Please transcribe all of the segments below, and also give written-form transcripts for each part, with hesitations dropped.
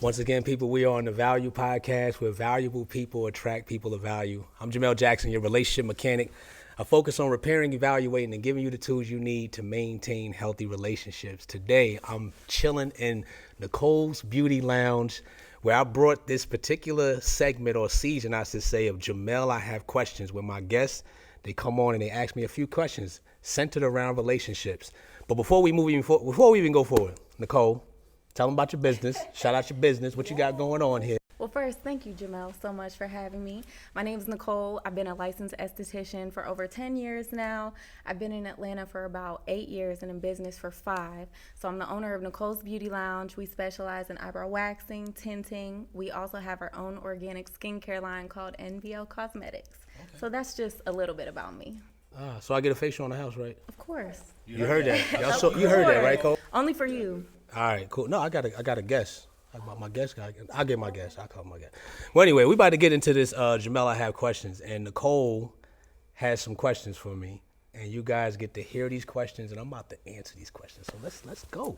Once again, people, we are on the Value Podcast, where valuable people attract people of value. I'm Jamel Jackson, your relationship mechanic. I focus on repairing, evaluating, and giving you the tools you need to maintain healthy relationships. Today, I'm chilling in Nicole's Beauty Lounge, where I brought this particular segment or season, I should say, of Jamel, I Have Questions, where my guests, they come on and they ask me a few questions centered around relationships. But before we even go forward, Nicole, tell them about your business. Shout out your business. What you got going on here? Well, first, thank you, Jamel, so much for having me. My name is Nicole. I've been a licensed esthetician for over 10 years now. I've been in Atlanta for about 8 years and in business for 5. So I'm the owner of Nicole's Beauty Lounge. We specialize in eyebrow waxing, tinting. We also have our own organic skincare line called NVL Cosmetics. Okay. So that's just a little bit about me. So I get a facial on the house, right? Of course. You heard that. You heard that, right, Cole? Only for you. All right, cool. No, I got a guess. My guest guy. I'll get my guess. I'll call my guest. Well, anyway, we about to get into this. Jamel, I Have Questions, and Nicole has some questions for me, and you guys get to hear these questions, and I'm about to answer these questions. So let's go.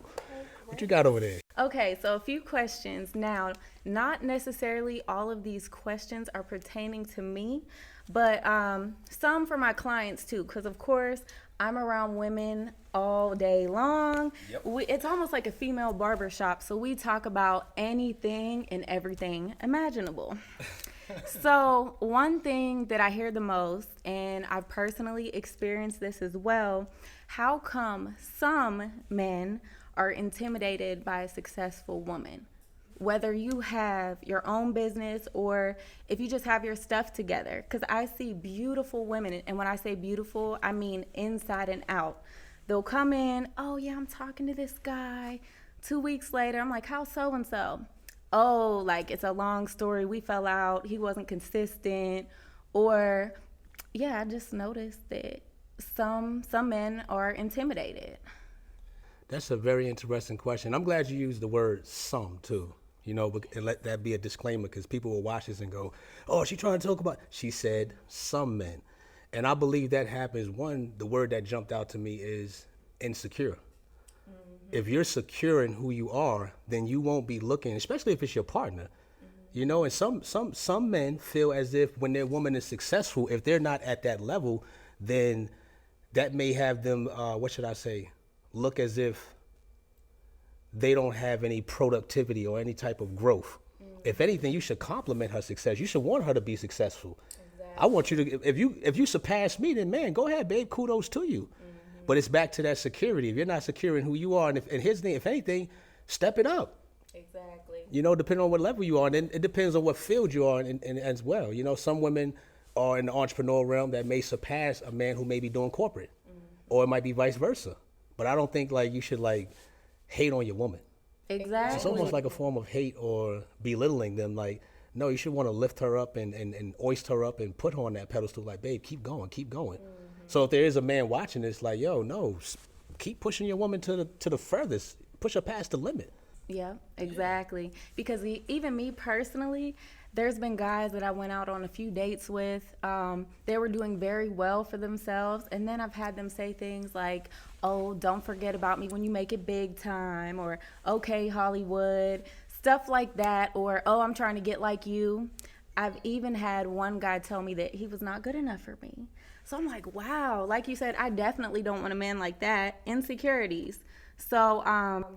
What you got over there? Okay, so a few questions. Now, not necessarily all of these questions are pertaining to me, but some for my clients too, because of course I'm around women all day long. Yep. It's almost like a female barbershop, so we talk about anything and everything imaginable. So one thing that I hear the most, and I've personally experienced this as well, how come some men are intimidated by a successful woman? Whether you have your own business or if you just have your stuff together. Because I see beautiful women, and when I say beautiful, I mean inside and out. They'll come in, oh yeah, I'm talking to this guy. 2 weeks later, I'm like, how's so-and-so? Oh, like it's a long story. We fell out. He wasn't consistent. Or, yeah, I just noticed that some men are intimidated. That's a very interesting question. I'm glad you used the word some too. You know, and let that be a disclaimer, because people will watch this and go, oh, she trying to talk about, she said some men. And I believe that happens. One, the word that jumped out to me is insecure. Mm-hmm. If you're secure in who you are, then you won't be looking, especially if it's your partner. Mm-hmm. You know, and some men feel as if when their woman is successful, if they're not at that level, then that may have them, look as if they don't have any productivity or any type of growth. Mm-hmm. If anything, you should compliment her success. You should want her to be successful. Exactly. I want you to, if you surpass me, then man, go ahead, babe, kudos to you. Mm-hmm. But it's back to that security. If you're not secure in who you are, and here's the thing, if anything, step it up. Exactly. You know, depending on what level you are, and it depends on what field you are in as well. You know, some women are in the entrepreneurial realm that may surpass a man who may be doing corporate, mm-hmm. or it might be vice versa. But I don't think you should hate on your woman. Exactly. It's almost like a form of hate or belittling them. No, you should want to lift her up and hoist her up and put her on that pedestal. Babe, keep going. Mm-hmm. So if there is a man watching this, no, keep pushing your woman to the furthest. Push her past the limit. Yeah, exactly. Because even me personally, there's been guys that I went out on a few dates with. They were doing very well for themselves. And then I've had them say things like, oh, don't forget about me when you make it big time, or okay, Hollywood, stuff like that, or oh, I'm trying to get like you. I've even had one guy tell me that he was not good enough for me. So I'm like, wow, like you said, I definitely don't want a man like that. Insecurities. So,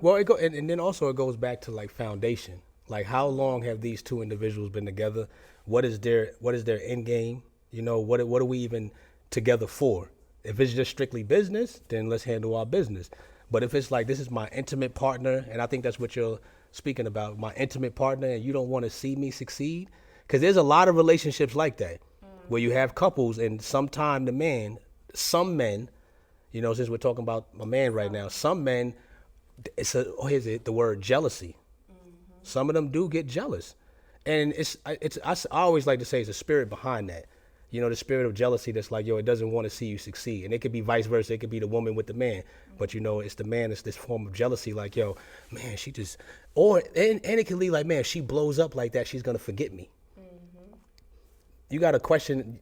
well, and then also it goes back to foundation. How long have these two individuals been together? What is their end game? You know, what are we even together for? If it's just strictly business, then let's handle our business. But if it's this is my intimate partner, and I think that's what you're speaking about, my intimate partner, and you don't want to see me succeed, because there's a lot of relationships like that, where you have couples, and some men, you know, since we're talking about a man right now, some men, here's the word jealousy. Mm-hmm. Some of them do get jealous, and I always like to say it's a spirit behind that. You know, the spirit of jealousy that's it doesn't want to see you succeed. And it could be vice versa. It could be the woman with the man. Mm-hmm. But, you know, it's the man, it's this form of jealousy, man, she just, and it can be man, she blows up like that, she's going to forget me. Mm-hmm. You got to question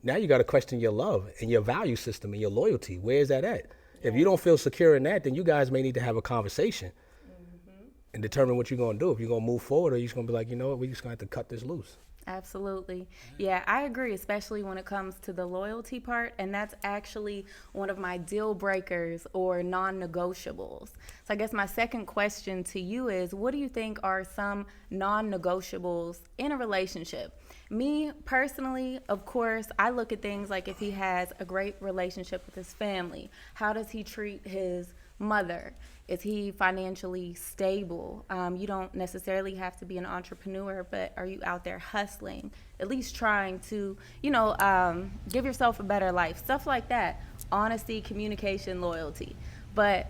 your love and your value system and your loyalty. Where is that at? Yeah. If you don't feel secure in that, then you guys may need to have a conversation. Mm-hmm. and determine what you're going to do. If you're going to move forward, or you're just going to be like, you know what, we just going to have to cut this loose. Absolutely. Yeah, I agree, especially when it comes to the loyalty part. And that's actually one of my deal breakers or non-negotiables. So I guess my second question to you is, what do you think are some non-negotiables in a relationship? Me personally, of course, I look at things like if he has a great relationship with his family, how does he treat his mother? Is he financially stable? You don't necessarily have to be an entrepreneur, but are you out there hustling, at least trying to, give yourself a better life? Stuff like that. Honesty, communication, loyalty. But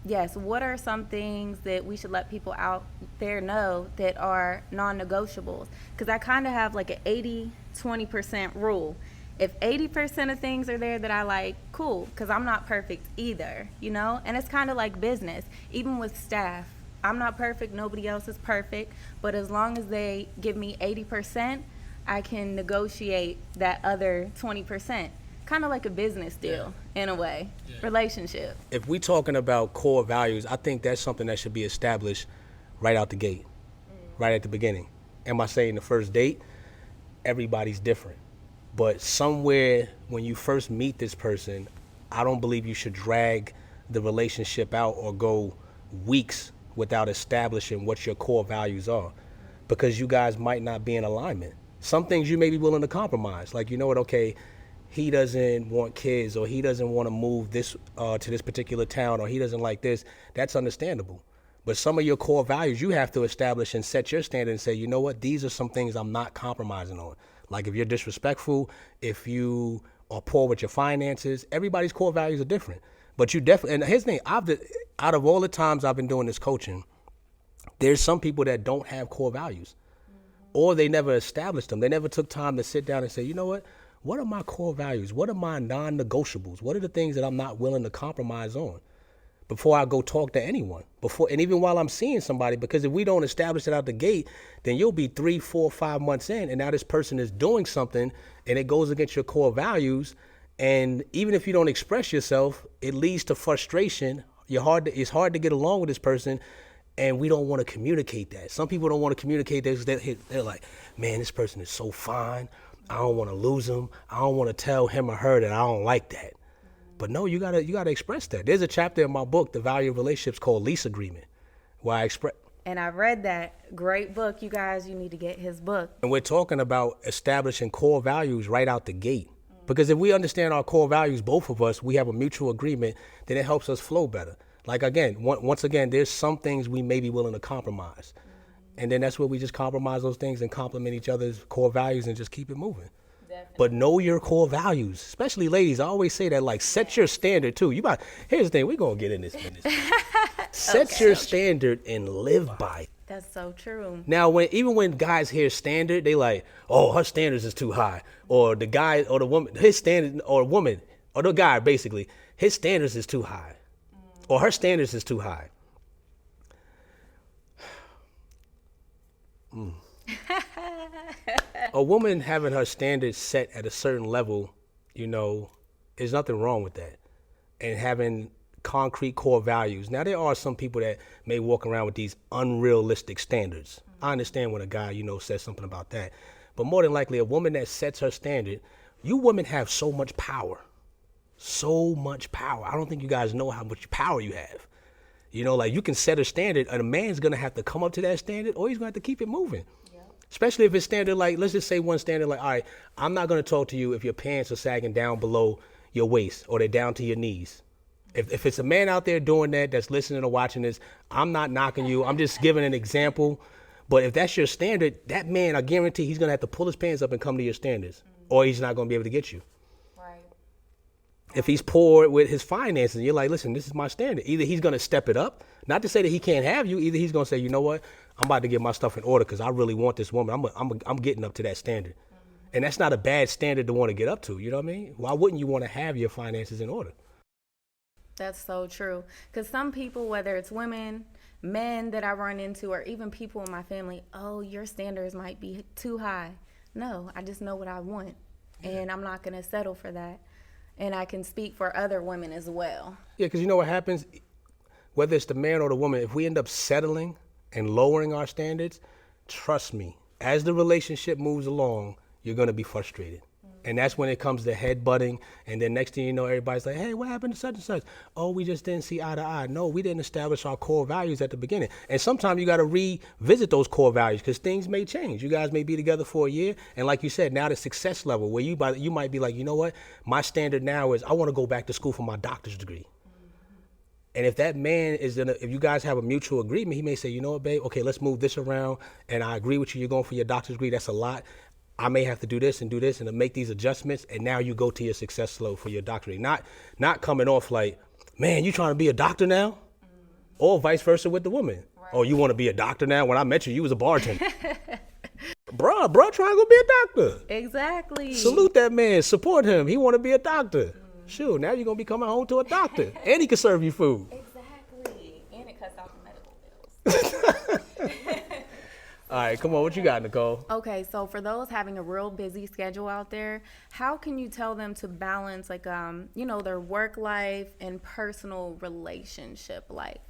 yes, what are some things that we should let people out there know that are non-negotiables? Because I kind of have like an 80-20% rule. If 80% of things are there that I like, cool, because I'm not perfect either, And it's kind of like business. Even with staff, I'm not perfect, nobody else is perfect, but as long as they give me 80%, I can negotiate that other 20%. Kind of like a business deal, in a way, relationship. If we're talking about core values, I think that's something that should be established right out the gate, right at the beginning. Am I saying the first date? Everybody's different. But somewhere when you first meet this person, I don't believe you should drag the relationship out or go weeks without establishing what your core values are, because you guys might not be in alignment. Some things you may be willing to compromise. Like, you know what, okay, he doesn't want kids, or he doesn't want to move this to this particular town, or he doesn't like this. That's understandable. But some of your core values you have to establish and set your standard and say, you know what, these are some things I'm not compromising on. Like if you're disrespectful, if you are poor with your finances, everybody's core values are different. But you definitely, and here's the thing, out of all the times I've been doing this coaching, there's some people that don't have core values, or they never established them. They never took time to sit down and say, you know what are my core values? What are my non-negotiables? What are the things that I'm not willing to compromise on before I go talk to anyone? And even while I'm seeing somebody, because if we don't establish it out the gate, then you'll be 3, 4, 5 months in, and now this person is doing something and it goes against your core values. And even if you don't express yourself, it leads to frustration. It's hard to get along with this person, and we don't want to communicate that. Some people don't want to communicate that because they're like, man, this person is so fine. I don't want to lose him. I don't want to tell him or her that I don't like that. But no, you gotta express that. There's a chapter in my book, The Value of Relationships, called Lease Agreement, where I express. And I read that. Great book, you guys. You need to get his book. And we're talking about establishing core values right out the gate. Because if we understand our core values, both of us, we have a mutual agreement, then it helps us flow better. Like again, once again, there's some things we may be willing to compromise. And then that's where we just compromise those things and complement each other's core values and just keep it moving. Definitely. But know your core values, especially ladies. I always say that, like, set your standard too. Here's the thing, we're gonna get in this business. Set your standard and live by it. That's so true. Now, even when guys hear standard, they like, oh, her standards is too high, or the guy or the woman, his standard, or woman or the guy, basically, his standards is too high, or her standards is too high. A woman having her standards set at a certain level, there's nothing wrong with that. And having concrete core values. Now, there are some people that may walk around with these unrealistic standards. I understand when a guy, says something about that. But more than likely, a woman that sets her standard, you women have so much power. So much power. I don't think you guys know how much power you have. Like you can set a standard, and a man's going to have to come up to that standard, or he's going to have to keep it moving. Especially if it's standard, like, let's just say one standard, like, all right, I'm not going to talk to you if your pants are sagging down below your waist or they're down to your knees. If it's a man out there doing that, that's listening or watching this, I'm not knocking you. I'm just giving an example. But if that's your standard, that man, I guarantee he's going to have to pull his pants up and come to your standards, or he's not going to be able to get you. Right. If he's poor with his finances, you're like, listen, this is my standard. Either he's going to step it up, not to say that he can't have you. Either he's going to say, you know what, I'm about to get my stuff in order because I really want this woman. I'm getting up to that standard. And that's not a bad standard to want to get up to. You know what I mean? Why wouldn't you want to have your finances in order? That's so true. Because some people, whether it's women, men that I run into, or even people in my family, oh, your standards might be too high. No, I just know what I want. And I'm not going to settle for that. And I can speak for other women as well. Yeah, because you know what happens? Whether it's the man or the woman, if we end up settling and lowering our standards, trust me, as the relationship moves along, you're going to be frustrated. And that's when it comes to headbutting. And then next thing you know, everybody's like, hey, what happened to such and such? Oh, we just didn't see eye to eye. No, we didn't establish our core values at the beginning. And sometimes you got to revisit those core values because things may change. You guys may be together for a year. And like you said, now the success level where you might be like, you know what? My standard now is I want to go back to school for my doctor's degree. And if that man if you guys have a mutual agreement, he may say, you know what, babe, okay, let's move this around. And I agree with you. You're going for your doctor's degree. That's a lot. I may have to do this and to make these adjustments. And now you go to your success flow for your doctorate. Not coming off like, man, you trying to be a doctor now? Or vice versa with the woman. Right. Oh, you want to be a doctor now? When I met you, you was a bartender. bruh, trying to go be a doctor. Exactly. Salute that man. Support him. He want to be a doctor. Shoot, now you're going to be coming home to a doctor. And he can serve you food. Exactly. And it cuts out the medical bills. All right, come on. What you got, Nicole? Okay, so for those having a real busy schedule out there, how can you tell them to balance, like, their work life and personal relationship life?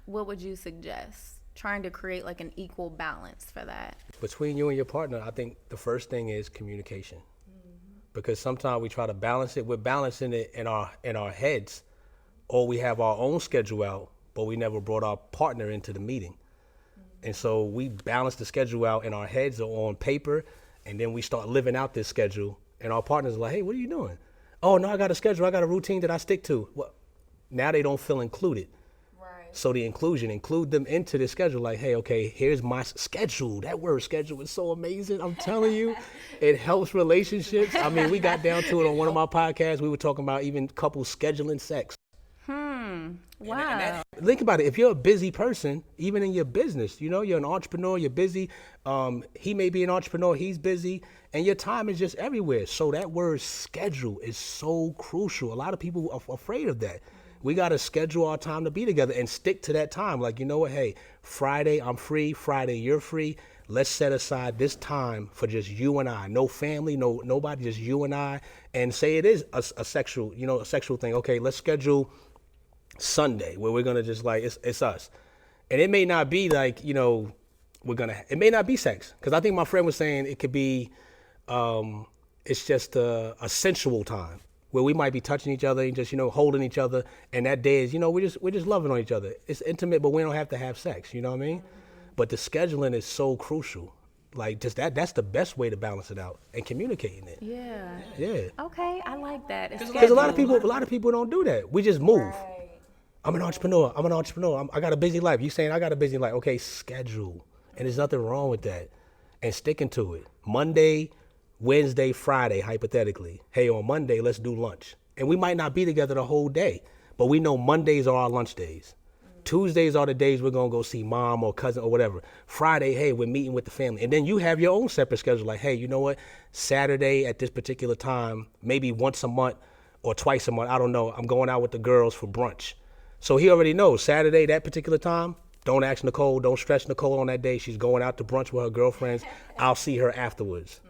What would you suggest? Trying to create like an equal balance for that. Between you and your partner, I think the first thing is communication. Because sometimes we try to balance it. We're balancing it in our heads, or we have our own schedule out, but we never brought our partner into the meeting. And so we balance the schedule out in our heads or on paper, and then we start living out this schedule, and our partner's like, hey, what are you doing? Oh, no, I got a schedule. I got a routine that I stick to. Well, now they don't feel included. Right. So the include them into the schedule. Like, hey, okay, here's my schedule. That word schedule is so amazing. I'm telling you, it helps relationships. I mean, we got down to it on one of my podcasts. We were talking about even couples scheduling sex. Wow. Think about it. If you're a busy person, even in your business, you're an entrepreneur, you're busy. He may be an entrepreneur, he's busy, and your time is just everywhere. So that word schedule is so crucial. A lot of people are afraid of that. We got to schedule our time to be together and stick to that time. Like, you know what? Hey, Friday, I'm free. Friday, you're free. Let's set aside this time for just you and I. No family, nobody, just you and I. And say it is a sexual thing. Okay, let's schedule Sunday where we're gonna just like it's us, and it may not be like it may not be sex, because I think my friend was saying it could be it's just a sensual time where we might be touching each other and just holding each other, and that day is we're just loving on each other. It's intimate, but we don't have to have sex. You know what I mean? But the scheduling is so crucial. Like, just that's the best way to balance it out and communicating it. Yeah. Okay, I like that. Because a lot of people don't do that. We just move. Right. I'm an entrepreneur. I got a busy life. You saying I got a busy life. Okay, schedule. And there's nothing wrong with that. And sticking to it. Monday, Wednesday, Friday, hypothetically. Hey, on Monday, let's do lunch. And we might not be together the whole day, but we know Mondays are our lunch days. Tuesdays are the days we're going to go see mom or cousin or whatever. Friday, hey, we're meeting with the family. And then you have your own separate schedule. Like, hey, you know what? Saturday at this particular time, maybe once a month or twice a month, I don't know, I'm going out with the girls for brunch. So he already knows Saturday, that particular time, don't ask Nicole, don't stress Nicole on that day. She's going out to brunch with her girlfriends. I'll see her afterwards.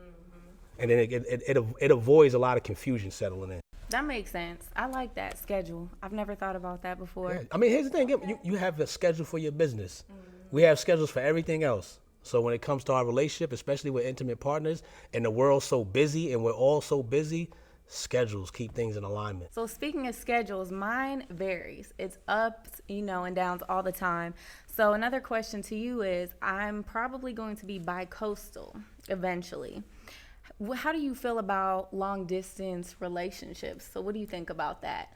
And then it avoids a lot of confusion settling in. That makes sense. I like that schedule. I've never thought about that before. Yeah. I mean, here's the thing. You have a schedule for your business. We have schedules for everything else. So when it comes to our relationship, especially with intimate partners, and the world's so busy and we're all so busy, schedules keep things in alignment. So speaking of schedules, mine varies. It's ups, and downs all the time. So another question to you is, I'm probably going to be bi-coastal eventually. How do you feel about long distance relationships? So what do you think about that?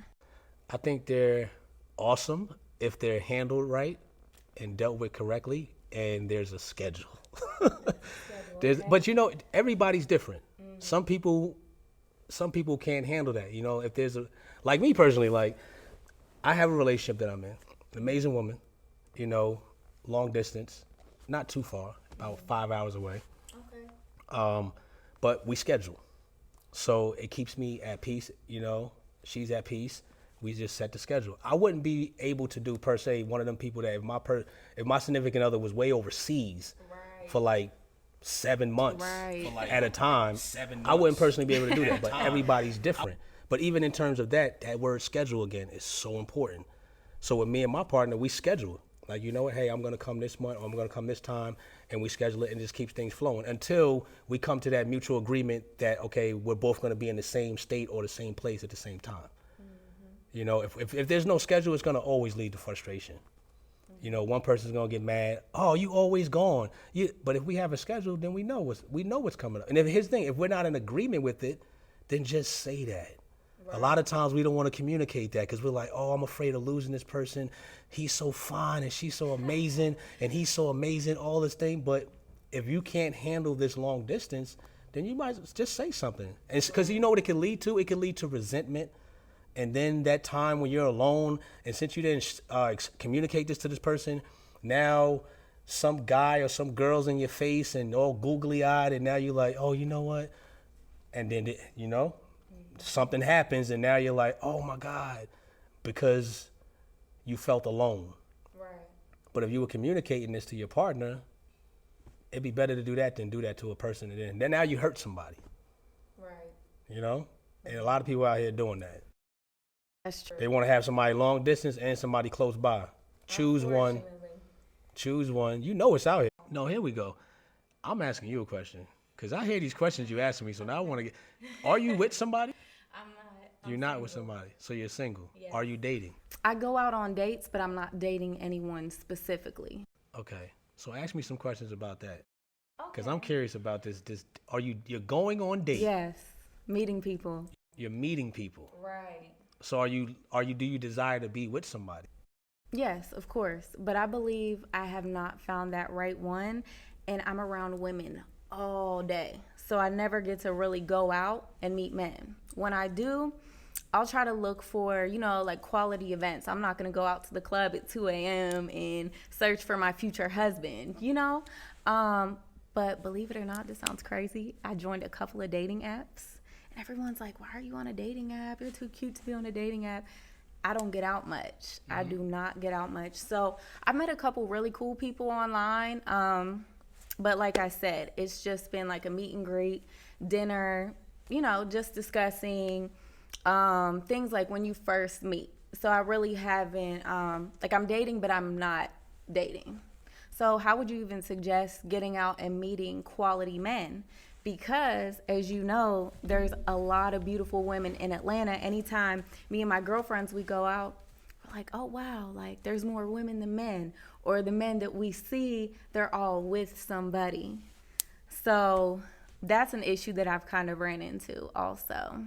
I think they're awesome if they're handled right and dealt with correctly, and there's a schedule. But everybody's different. Some people can't handle that. If there's like me personally, like I have a relationship that I'm in, an amazing woman, long distance, not too far, about 5 hours away. Okay. But we schedule. So it keeps me at peace, she's at peace. We just set the schedule. I wouldn't be able to do per se one of them people that if my significant other was way overseas for like 7 months at a time, I wouldn't personally be able to do that. But everybody's different. But even in terms of that word schedule again is so important. So with me and my partner, we schedule. Like, you know what, hey, I'm going to come this month or I'm going to come this time, and we schedule it and just keeps things flowing until we come to that mutual agreement that, okay, we're both going to be in the same state or the same place at the same time. You know, if there's no schedule, it's going to always lead to frustration. You know, one person's going to get mad. Oh, you always gone. But if we have a schedule, then we know what's coming up. And here's the thing, if we're not in agreement with it, then just say that. Right. A lot of times we don't want to communicate that because we're like, oh, I'm afraid of losing this person. He's so fine and she's so amazing and he's so amazing, all this thing. But if you can't handle this long distance, then you might just say something. And because you know what it can lead to? It can lead to resentment. And then that time when you're alone, and since you didn't communicate this to this person, now some guy or some girl's in your face and all googly-eyed, and now you're like, oh, you know what? And then, something happens, and now you're like, oh, my God, because you felt alone. Right. But if you were communicating this to your partner, it'd be better to do that than do that to a person. And then now you hurt somebody. Right. You know? And a lot of people out here doing that. That's true. They want to have somebody long distance and somebody close by. Choose one. Choose one. You know it's out here. No, here we go. I'm asking you a question because I hear these questions you asking me. So now I want to get. Are you with somebody? I'm not. You're not with somebody. So you're single. Yes. Are you dating? I go out on dates, but I'm not dating anyone specifically. Okay. So ask me some questions about that. Because Okay. I'm curious about this. You're going on dates? Yes. Meeting people. You're meeting people. Right. So do you desire to be with somebody? Yes, of course. But I believe I have not found that right one. And I'm around women all day. So I never get to really go out and meet men. When I do, I'll try to look for, like quality events. I'm not going to go out to the club at 2 a.m. and search for my future husband, But believe it or not, this sounds crazy. I joined a couple of dating apps. And everyone's like, why are you on a dating app? You're too cute to be on a dating app. I don't get out much. Mm-hmm. I do not get out much. So I met a couple really cool people online. But like I said, it's just been like a meet and greet, dinner, just discussing things like when you first meet. So I really haven't, I'm dating, but I'm not dating. So how would you even suggest getting out and meeting quality men? Because, as you know, there's a lot of beautiful women in Atlanta. Anytime me and my girlfriends, we go out, we're like, oh, wow, like there's more women than men. Or the men that we see, they're all with somebody. So that's an issue that I've kind of ran into also.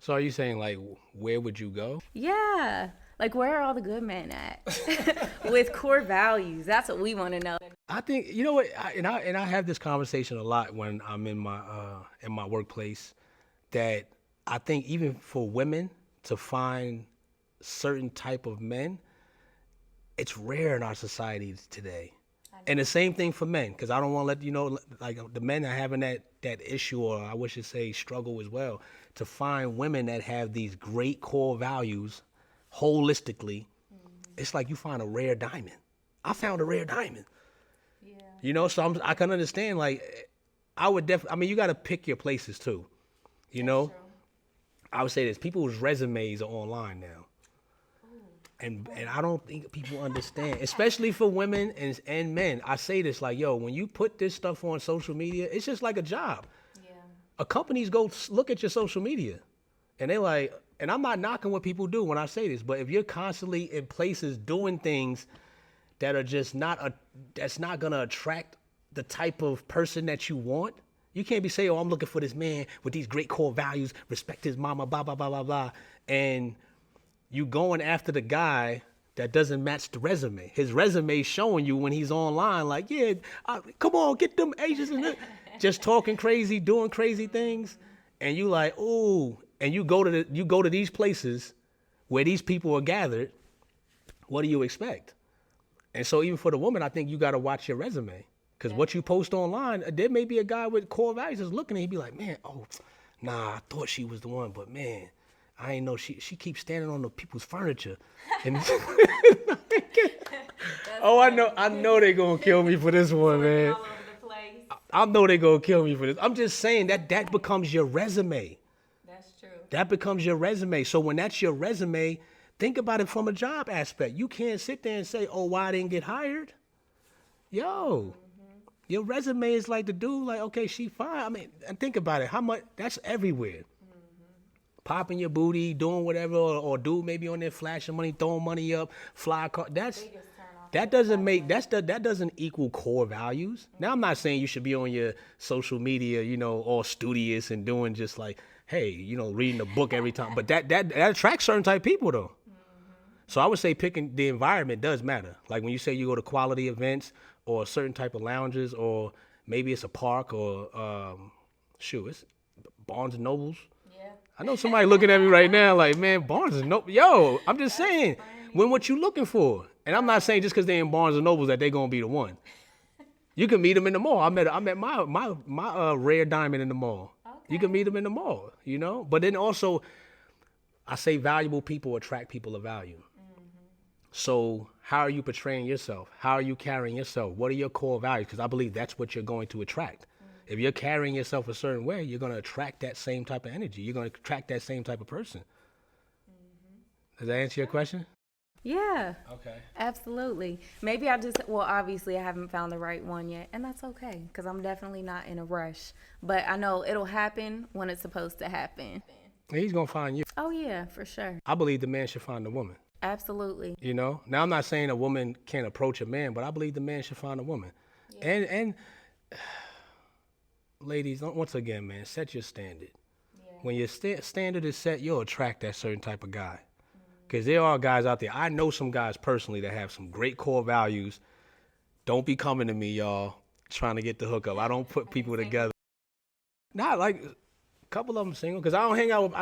So are you saying, like, where would you go? Yeah. Like, where are all the good men at? With core values. That's what we want to know. I think, you know what, I have this conversation a lot when I'm in my workplace, that I think even for women to find certain type of men, it's rare in our society today. And the same thing for men, because I don't want to let like the men are having that issue, or I wish to say struggle as well, to find women that have these great core values holistically. It's like you find a rare diamond. I found a rare diamond. Yeah. So I can understand, like, I would definitely, you got to pick your places too. True. I would say this, people's resumes are online now. And I don't think people understand, especially for women and men. I say this like, yo, when you put this stuff on social media, it's just like a job. Yeah. A companies go look at your social media, and they like, and I'm not knocking what people do when I say this, but if you're constantly in places doing things that are just that's not gonna attract the type of person that you want, you can't be saying, oh, I'm looking for this man with these great core values, respect his mama, blah, blah, blah, blah, blah, and you going after the guy that doesn't match the resume. His resume showing you when he's online, like, yeah, come on, get them Asians in there. Just talking crazy, doing crazy things. And you like, ooh, and you go to these places where these people are gathered. What do you expect? And so even for the woman, I think you got to watch your resume. Because what you post online, there may be a guy with core values that's looking and he'd be like, man, oh, nah, I thought she was the one, but man, I ain't know she keeps standing on the people's furniture. And oh, I know they're gonna kill me for this one, man. All over the place. I know they're gonna kill me for this. I'm just saying that becomes your resume. That's true. That becomes your resume. So when that's your resume, Think about it from a job aspect. You can't sit there and say, oh, why I didn't get hired? Yo, your resume is like the dude, like, okay, she fine. I mean, and think about it. How much, that's everywhere. Popping your booty, doing whatever, or dude maybe on there flashing money, throwing money up, fly car. That doesn't make, that doesn't equal core values. Now, I'm not saying you should be on your social media, you know, all studious and doing just like, hey, you know, reading a book every time. But that attracts certain type of people though. So I would say picking the environment does matter. Like when you say you go to quality events or a certain type of lounges, or maybe it's a park, or it's Barnes and Nobles. Yeah. I know somebody looking at me right now like, man, Barnes and Nobles. Yo, I'm just saying, when what you looking for? And I'm not saying just because they in Barnes and Nobles that they gonna be the one. You can meet them in the mall. I met my rare diamond in the mall. Okay. You can meet them in the mall, you know. But then also, I say valuable people attract people of value. So how are you portraying yourself? How are you carrying yourself? What are your core values? Because I believe that's what you're going to attract. If you're carrying yourself a certain way, you're going to attract that same type of energy. You're going to attract that same type of person. Does that answer your question? Yeah. Okay. Absolutely. Maybe obviously I haven't found the right one yet, and that's okay, because I'm definitely not in a rush. But I know it'll happen when it's supposed to happen. He's going to find you. Oh, yeah, for sure. I believe the man should find the woman. Absolutely. You know? Now, I'm not saying a woman can't approach a man, but I believe the man should find a woman. Yeah. And ladies, once again, man, set your standard. Yeah. When your standard is set, you'll attract that certain type of guy. Because there are guys out there. I know some guys personally that have some great core values. Don't be coming to me, y'all, trying to get the hookup. I don't put people together. Not like a couple of them single, because I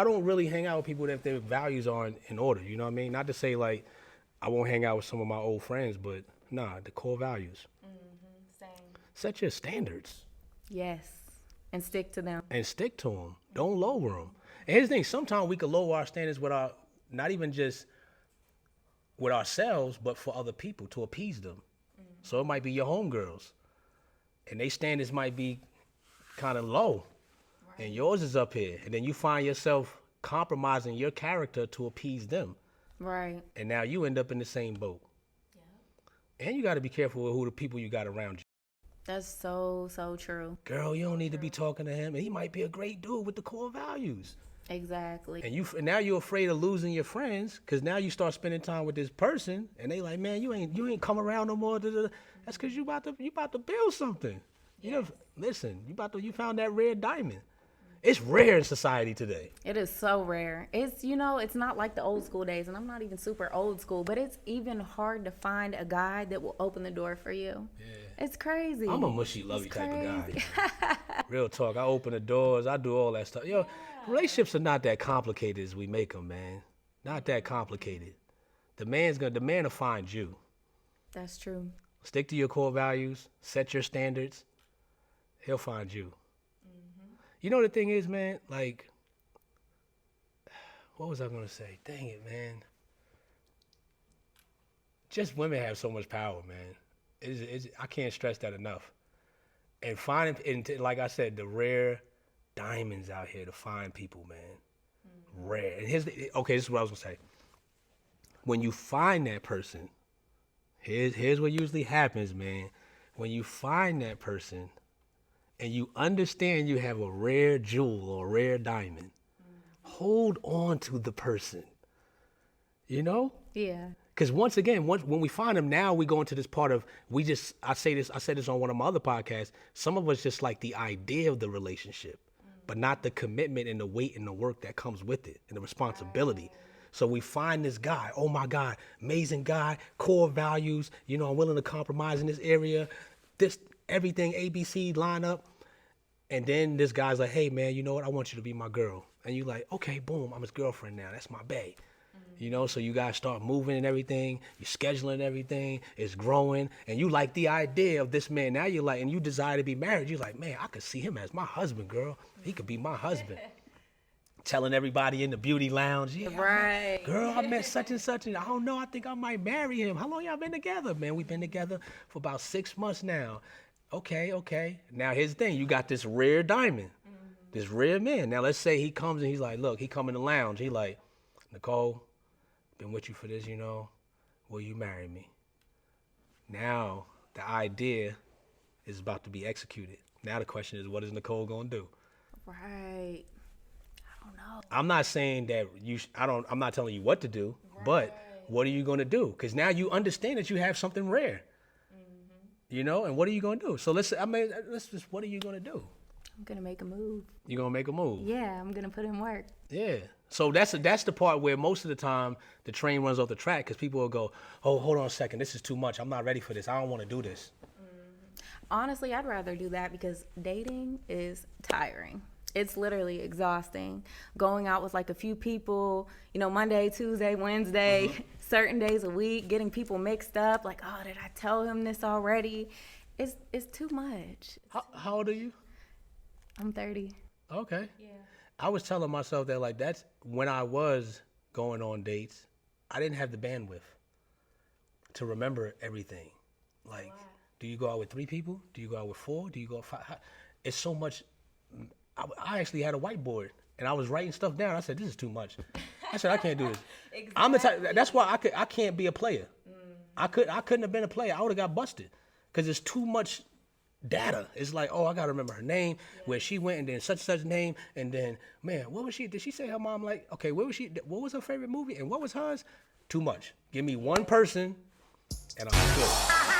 don't really hang out with people that their values aren't in order. You know what I mean? Not to say like I won't hang out with some of my old friends, but nah, the core values. Same. Set your standards. Yes. And stick to them. And stick to them. Don't lower them. And here's the thing, sometimes we can lower our standards with our, not even just with ourselves, but for other people to appease them. So it might be your homegirls, and their standards might be kind of low, and yours is up here. And then you find yourself compromising your character to appease them. Right. And now you end up in the same boat. Yeah. And you got to be careful with who the people you got around you. That's so, so true. Girl, you don't need to be talking to him, and he might be a great dude with the core values. Exactly. And now you're afraid of losing your friends, because now you start spending time with this person, and they like, man, you ain't come around no more. That's because you about to build something. You know, listen, you found that rare diamond. It's rare in society today. It is so rare. It's, it's not like the old school days, and I'm not even super old school, but it's even hard to find a guy that will open the door for you. Yeah. It's crazy. I'm a mushy, lovey type of guy. Real talk. I open the doors. I do all that stuff. Yo, relationships are not that complicated as we make them, man. Not that complicated. The man will find you. That's true. Stick to your core values. Set your standards. He'll find you. You know the thing is, man, like, what was I going to say? Dang it, man. Just women have so much power, man. I can't stress that enough. And finding, like I said, the rare diamonds out here to find people, man. Rare. And this is what I was going to say. When you find that person, here's what usually happens, man. When you find that person, and you understand you have a rare jewel or a rare diamond, hold on to the person. You know? Yeah. Because once again, when we find them, now we go into this part of, I said this on one of my other podcasts, some of us just like the idea of the relationship, but not the commitment and the weight and the work that comes with it and the responsibility. So we find this guy, oh my God, amazing guy, core values, I'm willing to compromise in this area, everything ABC line up. And then this guy's like, hey man, you know what? I want you to be my girl. And you like, okay, boom, I'm his girlfriend now. That's my bae. So you guys start moving and everything. You're scheduling everything. It's growing. And you like the idea of this man. Now you're like, and you desire to be married. You're like, man, I could see him as my husband, girl. He could be my husband. Telling everybody in the beauty lounge, yeah, right. Girl, I met such and such, and I don't know, I think I might marry him. How long y'all been together? Man, we've been together for about 6 months now. Okay. Now here's the thing, you got this rare diamond, this rare man. Now let's say he comes and he's like, look, he come in the lounge. He like, Nicole, been with you for this, you know, will you marry me? Now the idea is about to be executed. Now the question is, what is Nicole gonna do? Right. I don't know. I'm not saying that I'm not telling you what to do, but what are you gonna do? Because now you understand that you have something rare, you know. And what are you gonna do? So let's just, what are you gonna do? I'm gonna make a move. You gonna make a move? Yeah, I'm gonna put in work. Yeah. So that's the part where most of the time the train runs off the track because people will go, oh, hold on a second, this is too much. I'm not ready for this. I don't want to do this. Honestly, I'd rather do that because dating is tiring. It's literally exhausting. Going out with like a few people, you know, Monday, Tuesday, Wednesday, certain days a week, getting people mixed up. Like, oh, did I tell him this already? It's too much. How old are you? I'm 30. Okay. Yeah. I was telling myself that like that's when I was going on dates, I didn't have the bandwidth to remember everything. Like, do you go out with 3 people? Do you go out with 4? Do you go out 5? It's so much. I actually had a whiteboard and I was writing stuff down. I said, this is too much. I said, I can't do this. Exactly. I'm the type. That's why I can't be a player. I couldn't have been a player. I would have got busted because it's too much data. It's like, oh, I gotta remember her name, where she went, and then such name, and then man, what was she? Did she say her mom like? Okay, where was she? What was her favorite movie, and what was hers? Too much. Give me one person, and I'm good.